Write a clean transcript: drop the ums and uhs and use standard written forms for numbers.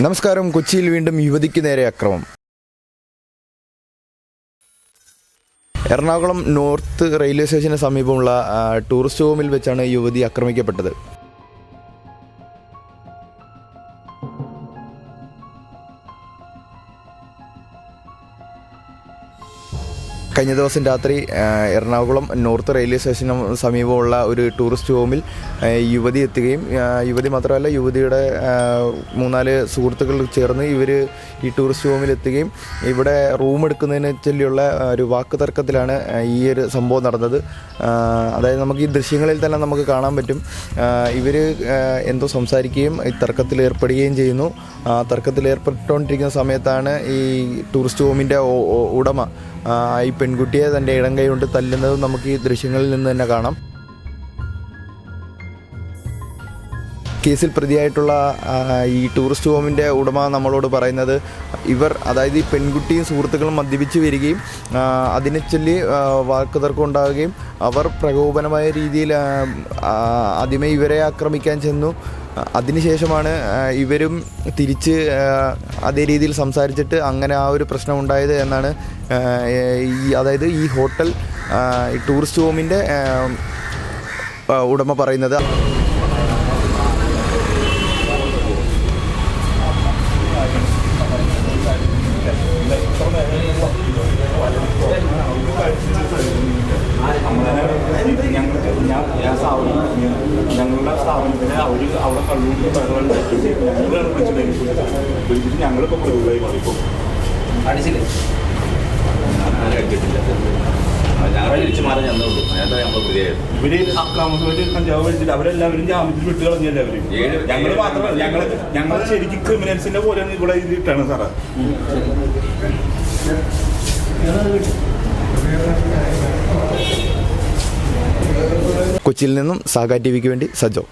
നമസ്കാരം. കൊച്ചിയിൽ വീണ്ടും യുവതിക്ക് നേരെ അക്രമം. എറണാകുളം നോർത്ത് റെയിൽവേ സ്റ്റേഷന് സമീപമുള്ള ടൂറിസ്റ്റ് ഹോമിൽ വെച്ചാണ് യുവതി ആക്രമിക്കപ്പെട്ടത്. കഴിഞ്ഞ ദിവസം രാത്രി എറണാകുളം നോർത്ത് റെയിൽവേ സ്റ്റേഷന് സമീപമുള്ള ഒരു ടൂറിസ്റ്റ് ഹോമിൽ യുവതി എത്തുകയും യുവതി മാത്രമല്ല യുവതിയുടെ 3-4 സുഹൃത്തുക്കൾ ചേർന്ന് ഇവർ ഈ ടൂറിസ്റ്റ് ഹോമിൽ എത്തുകയും ഇവിടെ റൂം എടുക്കുന്നതിനെ ചൊല്ലിയുള്ള ഒരു വാക്ക് തർക്കത്തിലാണ് ഈ ഒരു സംഭവം നടന്നത്. അതായത് നമുക്ക് ഈ ദൃശ്യങ്ങളിൽ തന്നെ നമുക്ക് കാണാൻ പറ്റും. ഇവർ എന്തോ സംസാരിക്കുകയും ഈ തർക്കത്തിൽ ഏർപ്പെടുകയും ചെയ്യുന്നു. തർക്കത്തിൽ ഏർപ്പെട്ടുകൊണ്ടിരിക്കുന്ന സമയത്താണ് ഈ ടൂറിസ്റ്റ് ഹോമിൻ്റെ ഉടമ ഈ പെൺകുട്ടിയെ തൻ്റെ ഇടം കൈ കൊണ്ട് തല്ലുന്നതും നമുക്ക് ഈ ദൃശ്യങ്ങളിൽ നിന്ന് തന്നെ കാണാം. കേസിൽ പ്രതിയായിട്ടുള്ള ഈ ടൂറിസ്റ്റ് ഹോമിൻ്റെ ഉടമ നമ്മളോട് പറയുന്നത് അതായത് ഈ പെൺകുട്ടിയും സുഹൃത്തുക്കളും മദ്യപിച്ച് വരികയും അതിനെ ചൊല്ലി വാക്കുതർക്കം ഉണ്ടാവുകയും അവർ പ്രകോപനമായ രീതിയിൽ ആദ്യമേ ഇവരെ ആക്രമിക്കാൻ ചെന്നു. അതിനുശേഷമാണ് ഇവരും തിരിച്ച് അതേ രീതിയിൽ സംസാരിച്ചിട്ട് അങ്ങനെ ആ ഒരു പ്രശ്നം ഉണ്ടായത് എന്നാണ് അതായത് ഈ ഹോട്ടൽ ഈ ടൂറിസ്റ്റ് ഹോമിൻ്റെ ഉടമ പറയുന്നത്. ഞങ്ങളുടെ സ്ഥാപനത്തിന് അവിടെ ഞങ്ങളിപ്പോൾ പ്രതികളായി മാറിപ്പോൾ അടിച്ചില്ലേ ഇവര് അക്രമത്തിനായിട്ട് കഞ്ചാവ് കഴിച്ചിട്ട് അവരെല്ലാവരും ജാമ്യത്തിൽ വിട്ട് കളഞ്ഞല്ലേ അവര്. ഞങ്ങള് മാത്രമല്ല ഞങ്ങൾ ശരിക്കും ക്രിമിനൽസിന്റെ പോലെയാണ് ഇവിടെ ഇട്ടാണ് സാറേ. കൊച്ചിയിൽ നിന്നും സാഗ ടിവിക്ക് വേണ്ടി സജോ.